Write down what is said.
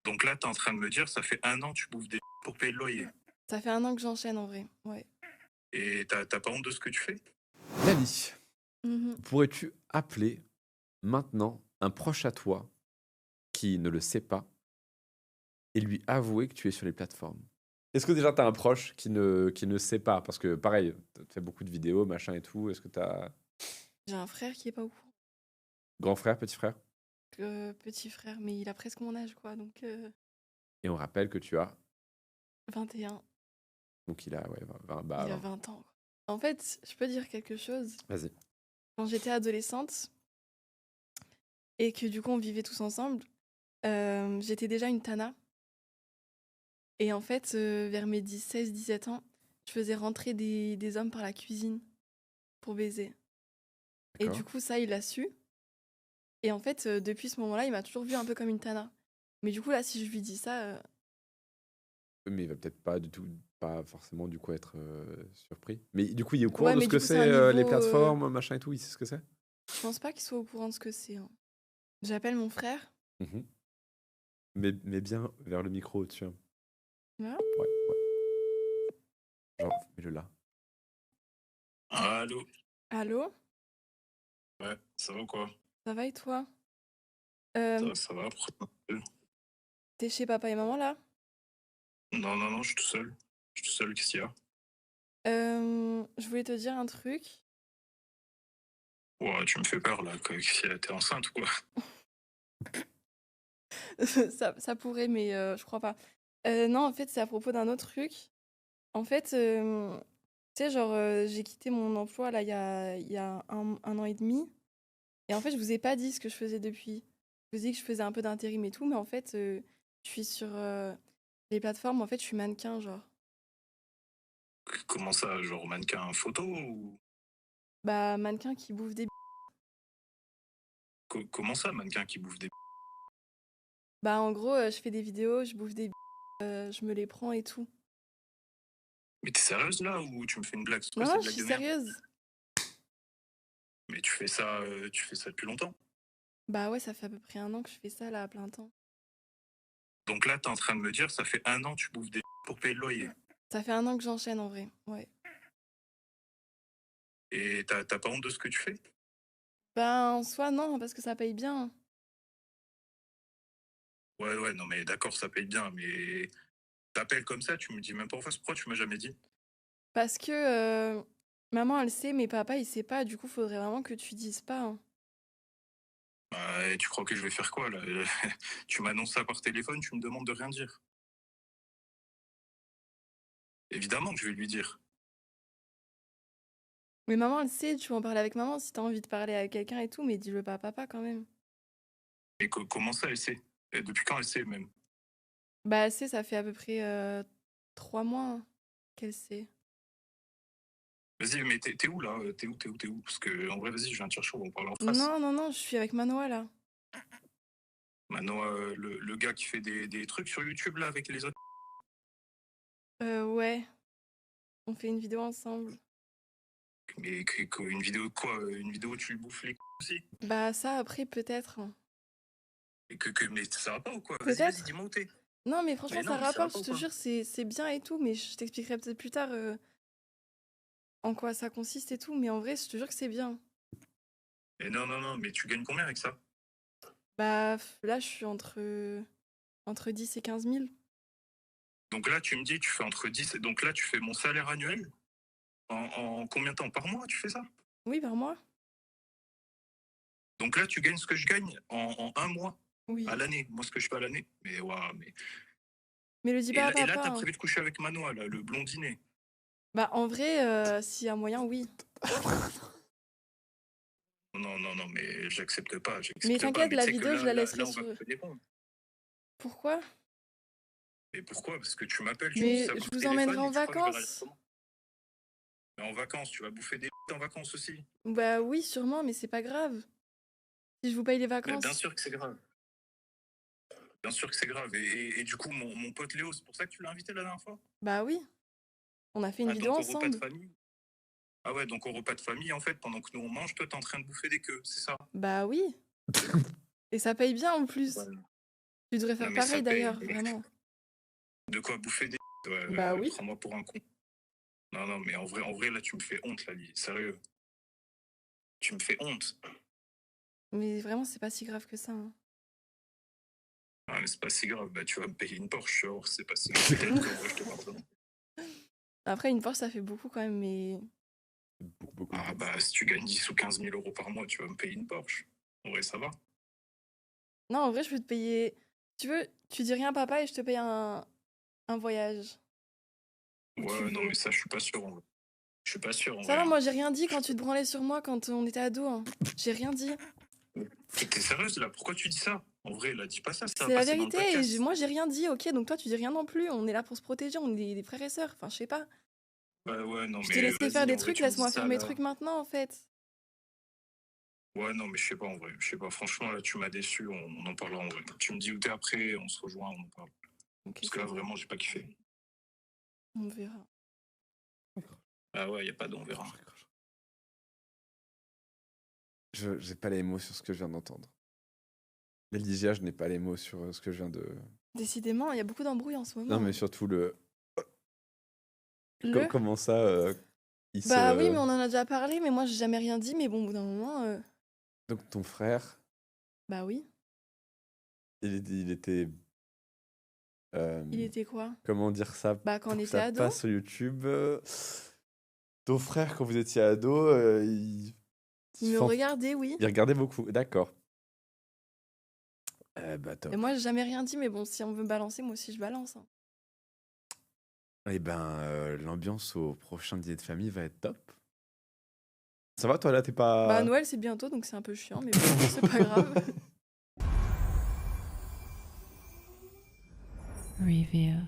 Donc là, t'es en train de me dire, ça fait 1 an, tu bouffes des pour payer le loyer. Ça fait 1 an que j'enchaîne en vrai, ouais. Et t'as pas honte de ce que tu fais? Nani, Mmh. pourrais-tu appeler maintenant un proche à toi qui ne le sait pas et lui avouer que tu es sur les plateformes? Est-ce que déjà tu as un proche qui ne sait pas? Parce que pareil, tu fais beaucoup de vidéos, machin et tout. Est-ce que tu as J'ai un frère qui est pas au courant, grand frère, petit frère? petit frère, mais il a presque mon âge quoi, donc Et on rappelle que tu as 21, donc il a ouais, 20, il a 20. 20 ans, quoi. En fait, je peux dire quelque chose? Vas-y. Quand j'étais adolescente et que du coup on vivait tous ensemble, j'étais déjà une tana et en fait, vers mes 16-17 ans, je faisais rentrer des hommes par la cuisine pour baiser et du D'accord. coup ça, il l'a su et en fait, depuis ce moment-là, il m'a toujours vue un peu comme une tana. Mais du coup là, si je lui dis ça, Mais il va peut-être pas du tout, pas forcément du coup être surpris. Mais du coup, il est au courant ouais, de mais ce du que coup c'est un c'est les niveau, plateformes, machin et tout. Il sait ce que c'est? je pense pas qu'il soit au courant de ce que c'est, hein. J'appelle mon frère. Mhm. Mais bien vers le micro au-dessus, hein. Voilà. Ouais, ouais. Genre, mets-le là. Allô? Allô? Ouais, ça va quoi? Ça va et toi? Ça va, pourquoi t'appelles? Tu chez papa et maman là? Non, non, non, je suis tout seul. Je suis tout seul, qu'est-ce qu'il y a? Je voulais te dire un truc. Ouais, tu me fais peur là, qu'est-ce qu'il y a? T'es enceinte ou quoi? Ça pourrait, mais je crois pas. Non, en fait, c'est à propos d'un autre truc. En fait, tu sais, genre, j'ai quitté mon emploi là il y a un an et demi. Et en fait, je vous ai pas dit ce que je faisais depuis. Je vous ai dit que je faisais un peu d'intérim et tout, mais en fait, je suis sur les plateformes. En fait, je suis mannequin, genre. Comment ça, genre mannequin photo ou Bah, mannequin qui bouffe des. comment ça, mannequin qui bouffe des Bah, en gros, je fais des vidéos, je bouffe des je me les prends et tout. Mais t'es sérieuse là ou tu me fais une blague? C'est quoi Non, ces non, je blagues suis de merde? sérieuse. Mais tu fais ça depuis longtemps? Bah ouais, ça fait à peu près 1 an que je fais ça là à plein temps. Donc là, t'es en train de me dire, ça fait 1 an, tu bouffes des pour payer le loyer. Ça fait 1 an que j'enchaîne en vrai, ouais. Et t'as pas honte de ce que tu fais? Bah en soi non, parce que ça paye bien. Ouais, ouais, non mais d'accord, ça paye bien, mais t'appelles comme ça, tu me dis même pas en face, pourquoi tu m'as jamais dit? Parce que maman elle sait, mais papa il sait pas, du coup faudrait vraiment que tu dises pas, hein. Bah, et tu crois que je vais faire quoi là? Tu m'annonces ça par téléphone, tu me demandes de rien dire. Évidemment que je vais lui dire. Mais maman elle sait, tu peux en parler avec maman si t'as envie de parler avec quelqu'un et tout, mais dis-le pas à papa quand même. Mais comment ça, elle sait? Et depuis quand elle sait même? Bah elle sait, ça fait à peu près 3 mois hein, qu'elle sait. Vas-y, mais t'es où là? T'es où? Parce que en vrai, vas-y, je viens te chercher, on va en parler en face. Non, non, non, je suis avec Manoa là. Maintenant, le gars qui fait des trucs sur YouTube là avec les autres. Ouais, on fait une vidéo ensemble. Mais une vidéo de quoi? Une vidéo où tu lui bouffes les aussi? Bah ça après peut-être, hein. Et mais ça va pas ou quoi? Vas-y, vas-y, Peut-être? dis-moi où t'es. Non, mais Mais franchement, non, ça mais ça va rapporte, pas je ou te quoi? jure, c'est bien et tout, mais je t'expliquerai peut-être plus tard en quoi ça consiste et tout, mais en vrai, je te jure que c'est bien. Et non, non, non, mais tu gagnes combien avec ça? Bah, là, je suis entre 10 et 15 000. Donc là, tu me dis, tu fais entre 10 et donc là, tu fais mon salaire annuel en combien de temps? Par mois, tu fais ça? Oui, par mois? Donc là, tu gagnes ce que je gagne en 1 mois à Oui. l'année. Moi, ce que je fais à l'année. Mais waouh, mais. Mais le dis Et pas à là, et là, papa, t'as hein. prévu de coucher avec Manoa, là, le blondinet. Bah, en vrai, s'il y a moyen, oui. Non, non, non, mais j'accepte pas, Mais j'accepte pas. t'inquiète, Mais tu la sais que vidéo, je là, la là, laisserai là, on va sur. couper des ponts. Pourquoi? Et pourquoi? Parce que tu m'appelles, tu me dis Mais ça je par vous emmènerai téléphone en et tu crois que je vais réagir vacances. comment? Mais en vacances, tu vas bouffer des en vacances aussi. Bah oui, sûrement, mais c'est pas grave. Si je vous paye les Mais bien vacances. sûr que c'est grave. Bien sûr que c'est grave. Et du coup, mon pote Léo, c'est pour ça que tu l'as invité la dernière fois? Bah oui, on a fait une Ah, vidéo donc au repas de ensemble. famille? Ah ouais, donc au repas de famille, en fait, pendant que nous on mange, toi, t'es en train de bouffer des queues, c'est ça? Bah oui. Et ça paye bien en plus. Ouais. Tu devrais Non, faire mais ça pareil paye. d'ailleurs, vraiment. De quoi bouffer des. Ouais, Bah oui. prends-moi pour un con. Non, non, mais en vrai, là, tu me fais honte, Lali. Sérieux. Tu me fais honte. Mais vraiment, c'est pas si grave que ça, hein. Ah, mais c'est pas si grave. Bah, tu vas me payer une Porsche, tu vois. C'est pas si grave. Peut-être qu'en vrai, je te pardonne. Après, une Porsche, ça fait beaucoup quand même, mais Beaucoup. Ah, bah, si tu gagnes 10 ou 15 000 euros par mois, tu vas me payer une Porsche. En vrai, ça va. non, en vrai, je peux te payer. Tu veux, tu dis rien à papa et je te paye un voyage. Où tu Ouais, non, veux. mais ça, je suis pas sûr, en vrai. Je suis pas sûr, en Ça vrai. va, moi, j'ai rien dit quand tu te branlais sur moi quand on était ados, hein. J'ai rien dit. T'es sérieuse, là? Pourquoi tu dis ça? En vrai, là, dis pas ça, ça va C'est la passer dans le vérité, et podcast. moi, j'ai rien dit, ok? Donc toi, tu dis rien non plus. On est là pour se protéger, on est des frères et sœurs. Enfin, je sais pas. Bah ouais, non, Je t'ai mais laissé faire vas-y, des en vrai, trucs, tu me dis laisse-moi ça, faire mes là. trucs maintenant, en fait. Ouais, non, mais je sais pas, en vrai. Je sais pas, franchement, là, tu m'as déçu, on en parlera en vrai. Tu me dis où t'es après, on se rejoint, on en parle. Ok, Parce que là, vraiment, j'ai pas kiffé. on verra. Ah ouais, y a pas d'on verra. J'ai pas les mots sur ce que je viens d'entendre. Lygia, je n'ai pas les mots sur ce que je viens de. Décidément, il y a beaucoup d'embrouilles en ce moment. Non, mais surtout le. Le Comment ça, il Bah se. oui, mais on en a déjà parlé, mais moi, j'ai jamais rien dit. Mais bon, au bout d'un moment, Donc ton frère, bah oui. il était. Il était quoi? Comment dire ça Bah, quand on pour que était ça ado. passe sur YouTube. Ton frère, quand vous étiez ado, Il me Enfin, regardait, oui. il regardait beaucoup. D'accord. Bah top. Et moi, j'ai jamais rien dit, mais bon, si on veut balancer, moi aussi, je balance, hein. Eh ben, l'ambiance au prochain dîner de famille va être top. Ça va, toi, là, t'es pas. Bah, Noël, c'est bientôt, donc c'est un peu chiant, mais bon, c'est pas grave. Reveal.